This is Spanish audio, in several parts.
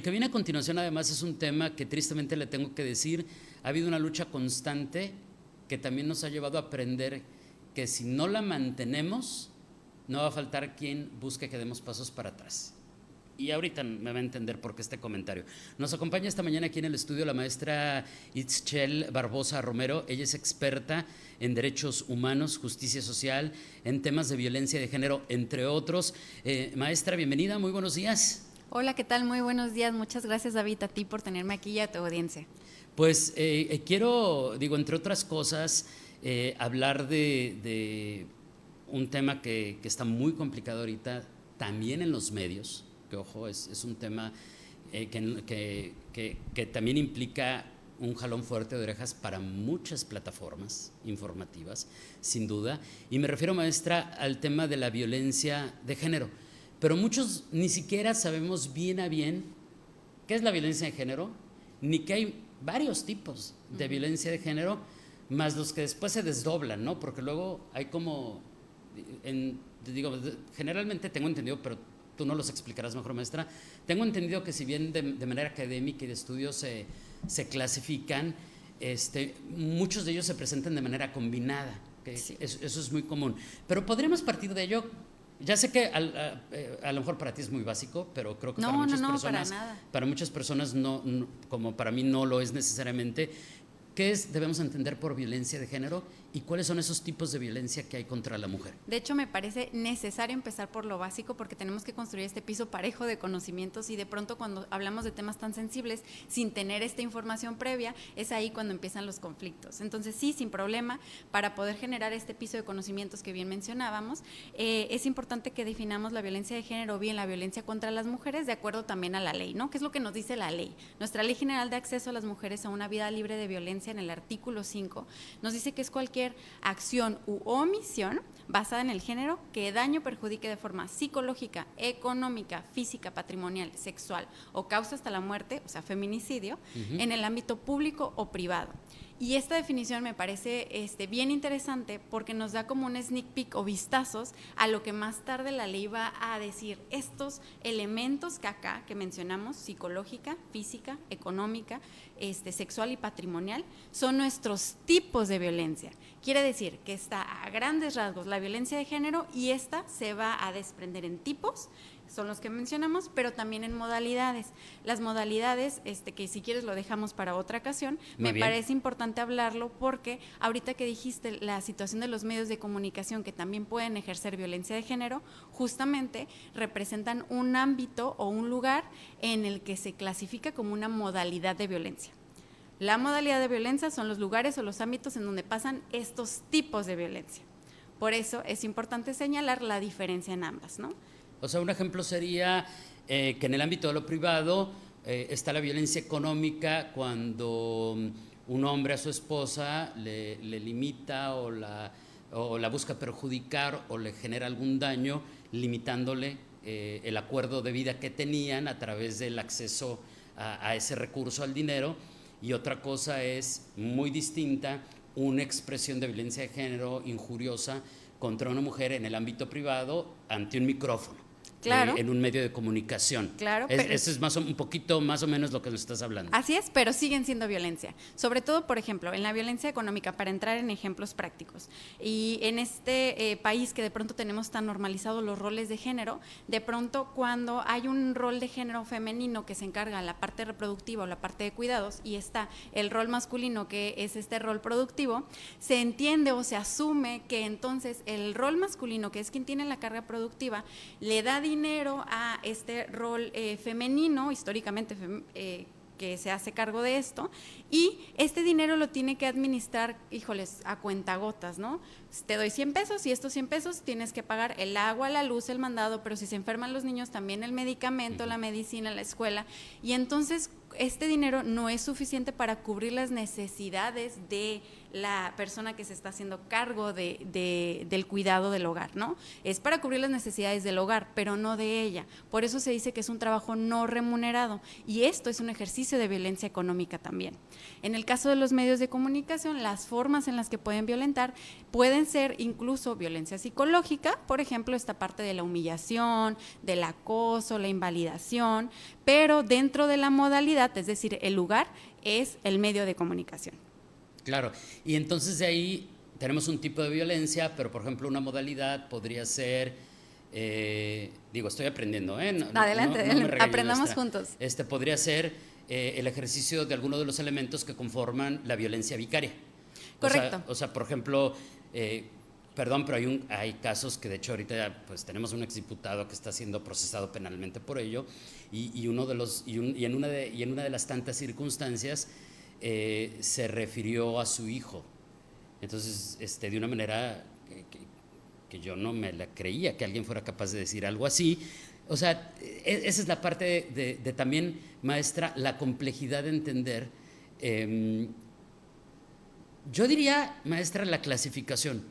el que viene a continuación, además, es un tema que tristemente le tengo que decir, ha habido una lucha constante que también nos ha llevado a aprender que si no la mantenemos, no va a faltar quien busque que demos pasos para atrás. Y ahorita me va a entender por qué este comentario. Nos acompaña esta mañana aquí en el estudio la maestra Itzel Barbosa Romero. Ella es experta en derechos humanos, justicia social, en temas de violencia de género, entre otros. Maestra, bienvenida, muy buenos días. Hola, ¿qué tal? Muy buenos días. Muchas gracias, David, a ti por tenerme aquí y a tu audiencia. Pues quiero, entre otras cosas, hablar de un tema que está muy complicado ahorita, también en los medios. Que, ojo, es un tema que también implica un jalón fuerte de orejas para muchas plataformas informativas, sin duda. Y me refiero, maestra, al tema de la violencia de género. Pero muchos ni siquiera sabemos bien a bien qué es la violencia de género, ni que hay varios tipos de violencia de género, más los que después se desdoblan, ¿no? Porque luego hay como, generalmente tengo entendido, pero tú no los explicarás mejor, maestra, tengo entendido que si bien de manera académica y de estudios se clasifican, muchos de ellos se presentan de manera combinada, que sí. Eso es muy común. Pero podríamos partir de ello. Ya sé que a lo mejor para ti es muy básico, pero creo que para muchas personas no, como para mí no lo es necesariamente. ¿Qué debemos entender por violencia de género y cuáles son esos tipos de violencia que hay contra la mujer? De hecho, me parece necesario empezar por lo básico porque tenemos que construir este piso parejo de conocimientos y de pronto cuando hablamos de temas tan sensibles sin tener esta información previa, es ahí cuando empiezan los conflictos. Entonces sí, sin problema, para poder generar este piso de conocimientos que bien mencionábamos, es importante que definamos la violencia de género o bien la violencia contra las mujeres de acuerdo también a la ley, ¿no? ¿Qué es lo que nos dice la ley? Nuestra Ley General de Acceso a las Mujeres a una Vida Libre de Violencia, en el artículo 5, nos dice que es cualquier acción u omisión basada en el género que daño o perjudique de forma psicológica, económica, física, patrimonial, sexual o causa hasta la muerte, o sea, feminicidio, en el ámbito público o privado. Y esta definición me parece bien interesante porque nos da como un sneak peek o vistazos a lo que más tarde la ley va a decir. Estos elementos que acá que mencionamos, psicológica, física, económica, sexual y patrimonial, son nuestros tipos de violencia. Quiere decir que está a grandes rasgos la violencia de género y esta se va a desprender en tipos, son los que mencionamos, pero también en modalidades. Las modalidades, que si quieres lo dejamos para otra ocasión, me parece importante hablarlo porque ahorita que dijiste la situación de los medios de comunicación que también pueden ejercer violencia de género, justamente representan un ámbito o un lugar en el que se clasifica como una modalidad de violencia. La modalidad de violencia son los lugares o los ámbitos en donde pasan estos tipos de violencia. Por eso es importante señalar la diferencia en ambas, ¿no? O sea, un ejemplo sería que en el ámbito de lo privado está la violencia económica cuando un hombre a su esposa le limita o la busca perjudicar o le genera algún daño limitándole el acuerdo de vida que tenían a través del acceso a ese recurso, al dinero. Y otra cosa es muy distinta, una expresión de violencia de género injuriosa contra una mujer en el ámbito privado ante un micrófono. Claro. En un medio de comunicación. Claro. Eso es un poquito más o menos lo que nos estás hablando. Así es, pero siguen siendo violencia. Sobre todo, por ejemplo, en la violencia económica, para entrar en ejemplos prácticos. Y en este país que de pronto tenemos tan normalizados los roles de género, de pronto cuando hay un rol de género femenino que se encarga en la parte reproductiva o la parte de cuidados y está el rol masculino que es este rol productivo, se entiende o se asume que entonces el rol masculino, que es quien tiene la carga productiva, le da dinero a este rol femenino, históricamente que se hace cargo de esto, y este dinero lo tiene que administrar, a cuentagotas, ¿no? Te doy 100 pesos y estos 100 pesos tienes que pagar el agua, la luz, el mandado, pero si se enferman los niños también el medicamento, la medicina, la escuela, y entonces este dinero no es suficiente para cubrir las necesidades de la persona que se está haciendo cargo del cuidado del hogar, ¿no? Es para cubrir las necesidades del hogar, pero no de ella. Por eso se dice que es un trabajo no remunerado, y esto es un ejercicio de violencia económica también. En el caso de los medios de comunicación, las formas en las que pueden violentar pueden ser incluso violencia psicológica, por ejemplo, esta parte de la humillación, del acoso, la invalidación, pero dentro de la modalidad, es decir, el lugar es el medio de comunicación. Claro, y entonces de ahí tenemos un tipo de violencia, pero por ejemplo una modalidad podría ser, estoy aprendiendo, Adelante, no me regañe, aprendamos maestra. juntos. Podría ser el ejercicio de alguno de los elementos que conforman la violencia vicaria. Correcto. O sea, por ejemplo, perdón, pero hay casos que de hecho ahorita pues tenemos un exdiputado que está siendo procesado penalmente por ello, y en una de las tantas circunstancias se refirió a su hijo. Entonces, de una manera que yo no me la creía que alguien fuera capaz de decir algo así. O sea, esa es la parte de también, maestra, la complejidad de entender. Yo diría, maestra, la clasificación,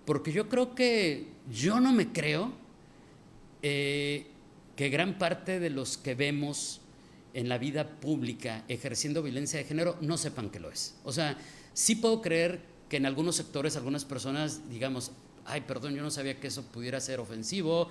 porque yo creo que yo no me creo que gran parte de los que vemos en la vida pública ejerciendo violencia de género no sepan que lo es. O sea, sí puedo creer que en algunos sectores, algunas personas, digamos, ay, perdón, yo no sabía que eso pudiera ser ofensivo,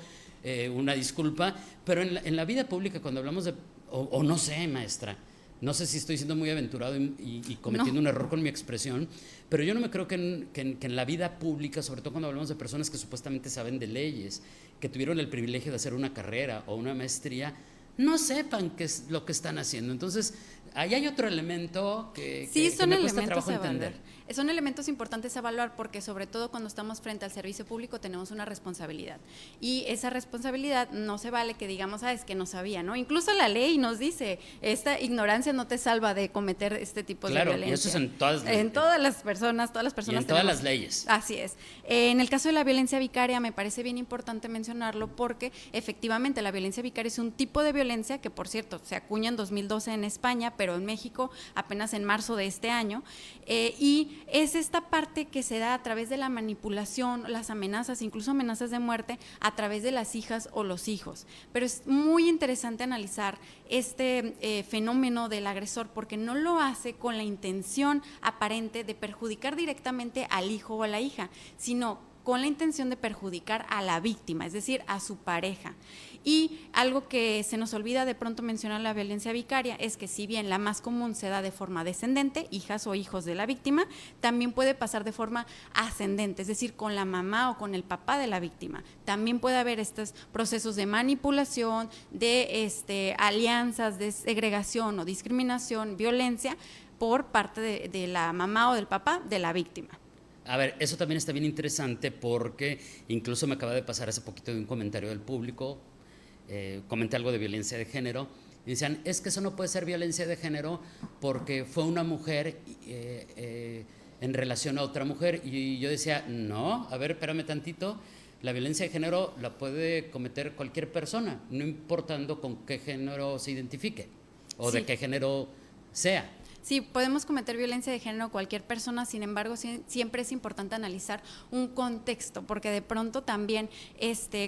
una disculpa, pero en la vida pública cuando hablamos de, o no sé, maestra, no sé si estoy siendo muy aventurado y cometiendo un error con mi expresión, pero yo no me creo que en la vida pública, sobre todo cuando hablamos de personas que supuestamente saben de leyes, que tuvieron el privilegio de hacer una carrera o una maestría, no sepan qué es lo que están haciendo. Entonces, ahí hay otro elemento que me cuesta trabajo entender. Son elementos importantes a evaluar porque sobre todo cuando estamos frente al servicio público tenemos una responsabilidad, y esa responsabilidad no se vale que digamos, es que no sabía, ¿no? Incluso la ley nos dice, esta ignorancia no te salva de cometer este tipo de violencia. Claro, y eso es en todas las personas. Y en todas las leyes. Así es. En el caso de la violencia vicaria me parece bien importante mencionarlo porque efectivamente la violencia vicaria es un tipo de violencia que, por cierto, se acuña en 2012 en España, pero en México apenas en marzo de este año, y es esta parte que se da a través de la manipulación, las amenazas, incluso amenazas de muerte a través de las hijas o los hijos. Pero es muy interesante analizar este fenómeno del agresor porque no lo hace con la intención aparente de perjudicar directamente al hijo o a la hija, sino con la intención de perjudicar a la víctima, es decir, a su pareja. Y algo que se nos olvida de pronto mencionar la violencia vicaria es que si bien la más común se da de forma descendente, hijas o hijos de la víctima, también puede pasar de forma ascendente, es decir, con la mamá o con el papá de la víctima. También puede haber estos procesos de manipulación, de alianzas, de segregación o discriminación, violencia por parte de la mamá o del papá de la víctima. A ver, eso también está bien interesante porque incluso me acaba de pasar hace poquito de un comentario del público, comenté algo de violencia de género, y decían, es que eso no puede ser violencia de género porque fue una mujer en relación a otra mujer, y yo decía, no, a ver, espérame tantito, la violencia de género la puede cometer cualquier persona, no importando con qué género se identifique o de qué género sea. Sí, podemos cometer violencia de género cualquier persona, sin embargo, siempre es importante analizar un contexto, porque de pronto también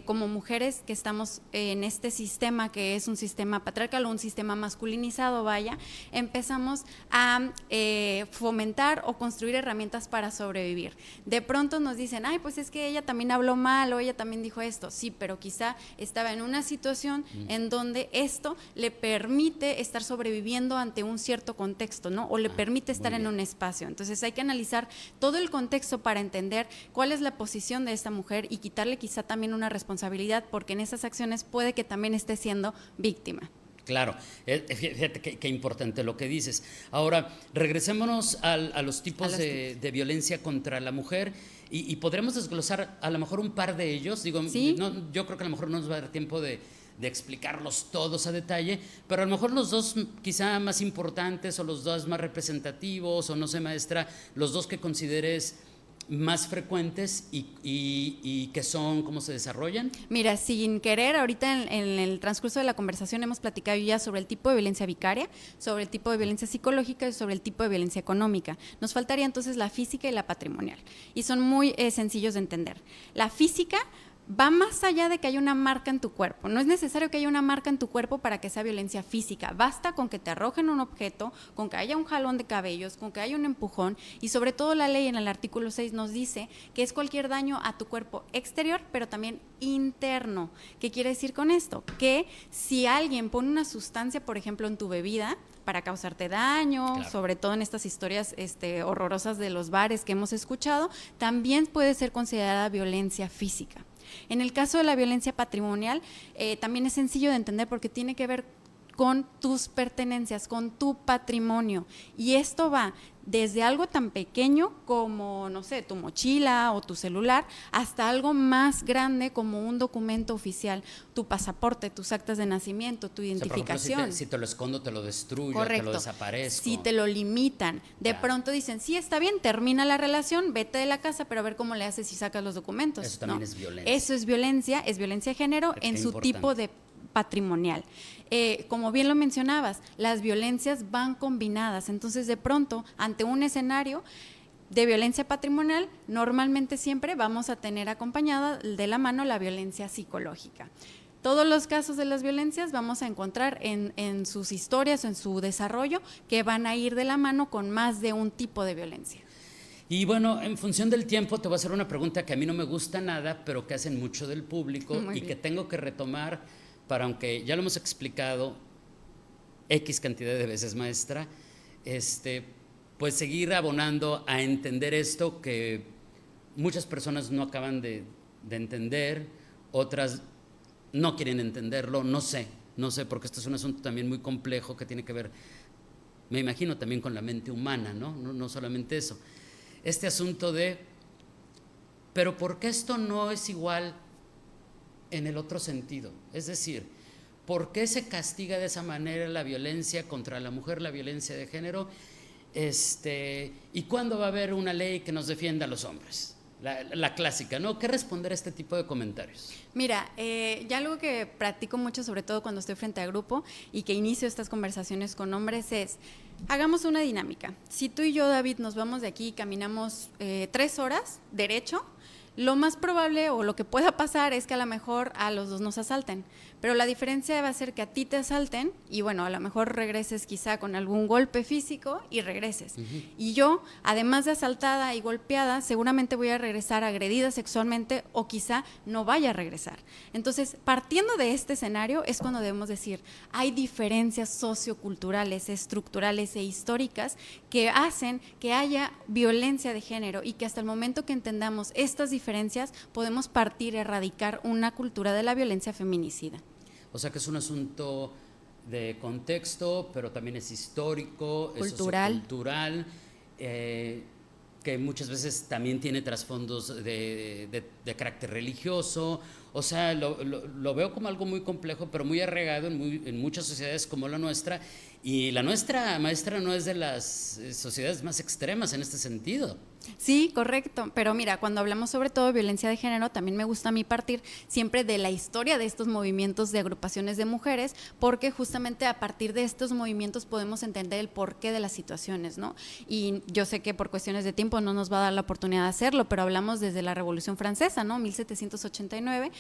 como mujeres que estamos en este sistema que es un sistema patriarcal o un sistema masculinizado, empezamos a fomentar o construir herramientas para sobrevivir. De pronto nos dicen, ay, pues es que ella también habló mal o ella también dijo esto. Sí, pero quizá estaba en una situación en donde esto le permite estar sobreviviendo ante un cierto contexto, ¿no? O le permite estar en un espacio. Entonces hay que analizar todo el contexto para entender cuál es la posición de esta mujer y quitarle quizá también una responsabilidad, porque en esas acciones puede que también esté siendo víctima. Claro, fíjate qué importante lo que dices. Ahora, regresémonos a los tipos de violencia contra la mujer y podremos desglosar a lo mejor un par de ellos. ¿Sí? Yo creo que a lo mejor no nos va a dar tiempo de explicarlos todos a detalle, pero a lo mejor los dos quizá más importantes o los dos más representativos, o no sé, maestra, los dos que consideres más frecuentes y que son, cómo se desarrollan? Mira, sin querer, ahorita en el transcurso de la conversación hemos platicado ya sobre el tipo de violencia vicaria, sobre el tipo de violencia psicológica y sobre el tipo de violencia económica. Nos faltaría entonces la física y la patrimonial. Y son muy sencillos de entender. La física va más allá de que haya una marca en tu cuerpo. No es necesario que haya una marca en tu cuerpo para que sea violencia física. Basta con que te arrojen un objeto, con que haya un jalón de cabellos, con que haya un empujón, y sobre todo la ley en el artículo 6 nos dice que es cualquier daño a tu cuerpo exterior, pero también interno. ¿Qué quiere decir con esto? Que si alguien pone una sustancia, por ejemplo, en tu bebida, para causarte daño, claro, sobre todo en estas historias horrorosas de los bares que hemos escuchado, también puede ser considerada violencia física. En el caso de la violencia patrimonial, también es sencillo de entender porque tiene que ver con tus pertenencias, con tu patrimonio. Y esto va desde algo tan pequeño como, no sé, tu mochila o tu celular, hasta algo más grande como un documento oficial, tu pasaporte, tus actas de nacimiento, tu identificación. O sea, por ejemplo, si te lo escondo, te lo destruyo, correcto, te lo desaparezco. Si te lo limitan, de pronto dicen, sí, está bien, termina la relación, vete de la casa, pero a ver cómo le haces si sacas los documentos. Eso también es violencia. Eso es violencia de género en su tipo de patrimonial. Como bien lo mencionabas, las violencias van combinadas, entonces de pronto ante un escenario de violencia patrimonial, normalmente siempre vamos a tener acompañada de la mano la violencia psicológica. Todos los casos de las violencias vamos a encontrar en sus historias, en su desarrollo, que van a ir de la mano con más de un tipo de violencia. Y bueno, en función del tiempo te voy a hacer una pregunta que a mí no me gusta nada, pero que hacen mucho del público y que tengo que retomar para, aunque ya lo hemos explicado X cantidad de veces, maestra, pues seguir abonando a entender esto que muchas personas no acaban de entender, otras no quieren entenderlo, no sé, porque esto es un asunto también muy complejo que tiene que ver, me imagino, también con la mente humana, no solamente eso. Este asunto pero ¿por qué esto no es igual en el otro sentido? Es decir, ¿por qué se castiga de esa manera la violencia contra la mujer, la violencia de género? ¿Y cuándo va a haber una ley que nos defienda a los hombres? La clásica, ¿no? ¿Qué responder a este tipo de comentarios? Mira, ya algo que practico mucho, sobre todo cuando estoy frente a grupo y que inicio estas conversaciones con hombres es, hagamos una dinámica. Si tú y yo, David, nos vamos de aquí y caminamos 3 horas derecho, lo más probable o lo que pueda pasar es que a lo mejor a los dos nos asalten, pero la diferencia va a ser que a ti te asalten y bueno, a lo mejor regreses quizá con algún golpe físico y regreses. Y yo, además de asaltada y golpeada, seguramente voy a regresar agredida sexualmente o quizá no vaya a regresar. Entonces, partiendo de este escenario es cuando debemos decir, hay diferencias socioculturales, estructurales e históricas que hacen que haya violencia de género y que hasta el momento que entendamos estas diferencias podemos partir, erradicar una cultura de la violencia feminicida. O sea que es un asunto de contexto, pero también es histórico, cultural. Es sociocultural, que muchas veces también tiene trasfondos de carácter religioso. O sea, lo veo como algo muy complejo, pero muy arraigado en muchas sociedades como la nuestra. Y la nuestra, maestra, no es de las sociedades más extremas en este sentido. Sí, correcto, pero mira, cuando hablamos sobre todo de violencia de género, también me gusta a mí partir siempre de la historia de estos movimientos de agrupaciones de mujeres, porque justamente a partir de estos movimientos podemos entender el porqué de las situaciones, ¿no? Y yo sé que por cuestiones de tiempo no nos va a dar la oportunidad de hacerlo, pero hablamos desde la Revolución Francesa, ¿no? 1789,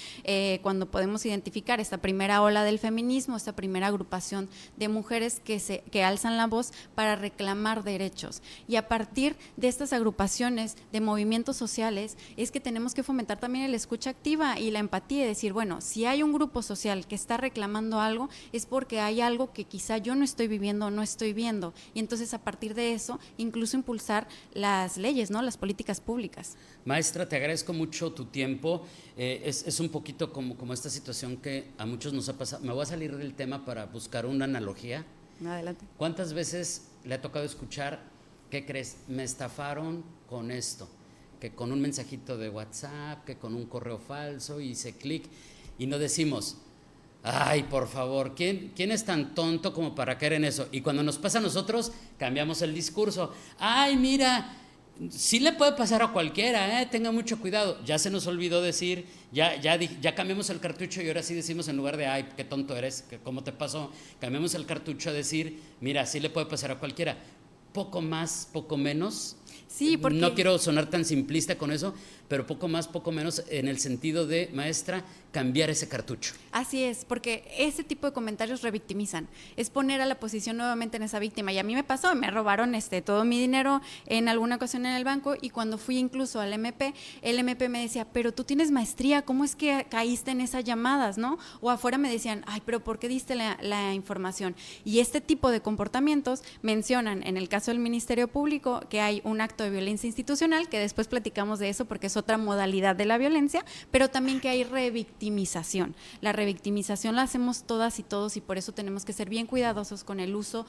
cuando podemos identificar esta primera ola del feminismo, esta primera agrupación de mujeres que alzan la voz para reclamar derechos. Y a partir de estas agrupaciones de movimientos sociales es que tenemos que fomentar también la escucha activa y la empatía y decir, bueno, si hay un grupo social que está reclamando algo es porque hay algo que quizá yo no estoy viviendo o no estoy viendo, y entonces a partir de eso incluso impulsar las leyes, ¿no? Las políticas públicas. Maestra, te agradezco mucho tu tiempo. Es un poquito como esta situación que a muchos nos ha pasado. Me voy a salir del tema para buscar una analogía. Adelante. ¿Cuántas veces le ha tocado escuchar, qué crees, me estafaron con esto? Que con un mensajito de WhatsApp, que con un correo falso, hice clic y no decimos, ay, por favor, ¿quién es tan tonto como para caer en eso? Y cuando nos pasa a nosotros, cambiamos el discurso. Ay, mira, Sí le puede pasar a cualquiera, tenga mucho cuidado. Ya se nos olvidó decir, ya cambiamos el cartucho y ahora sí decimos en lugar de, ay, qué tonto eres, ¿cómo te pasó? Cambiamos el cartucho a decir, mira, sí le puede pasar a cualquiera. Poco más, poco menos. Sí, porque... No quiero sonar tan simplista con eso, pero poco más, poco menos en el sentido de, maestra, cambiar ese cartucho. Así es, porque ese tipo de comentarios revictimizan, es poner a la posición nuevamente en esa víctima. Y a mí me pasó, me robaron todo mi dinero en alguna ocasión en el banco, y cuando fui incluso al MP, el MP me decía, pero tú tienes maestría, ¿cómo es que caíste en esas llamadas, no? O afuera me decían, ay, pero ¿por qué diste la información? Y este tipo de comportamientos mencionan, en el caso del Ministerio Público, que hay un acto de violencia institucional, que después platicamos de eso porque es otra modalidad de la violencia, pero también que hay revictimización. La revictimización la hacemos todas y todos, y por eso tenemos que ser bien cuidadosos con el uso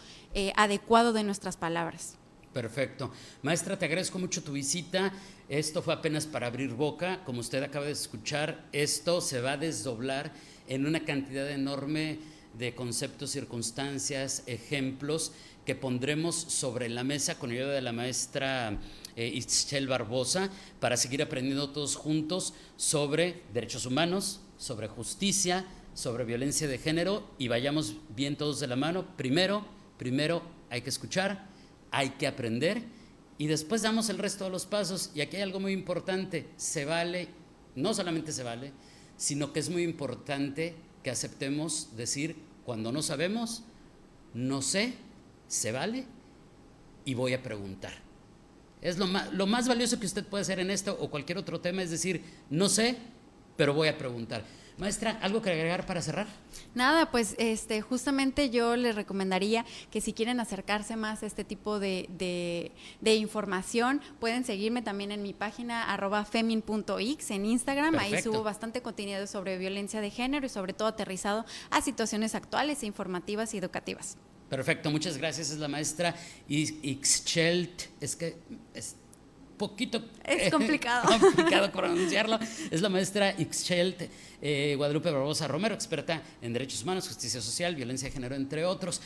adecuado de nuestras palabras. Perfecto. Maestra, te agradezco mucho tu visita. Esto fue apenas para abrir boca. Como usted acaba de escuchar, esto se va a desdoblar en una cantidad enorme de conceptos, circunstancias, ejemplos que pondremos sobre la mesa con ayuda de la maestra Ixchel Barbosa para seguir aprendiendo todos juntos sobre derechos humanos, sobre justicia, sobre violencia de género, y vayamos bien todos de la mano. Primero hay que escuchar, hay que aprender, y después damos el resto de los pasos. Y aquí hay algo muy importante: se vale, no solamente se vale, sino que es muy importante que aceptemos decir cuando no sabemos, no sé, se vale, y voy a preguntar. Es lo más valioso que usted puede hacer en esto o cualquier otro tema, es decir, no sé, pero voy a preguntar. Maestra, ¿algo que agregar para cerrar? Nada, pues justamente yo les recomendaría que si quieren acercarse más a este tipo de información, pueden seguirme también en mi página @femin.ix en Instagram. Perfecto. Ahí subo bastante contenido sobre violencia de género y sobre todo aterrizado a situaciones actuales, informativas y educativas. Perfecto, muchas gracias. Es la maestra Ixchel, es que es poquito es complicado pronunciarlo. Es la maestra Ixchel Guadalupe Barbosa Romero, experta en derechos humanos, justicia social, violencia de género, entre otros.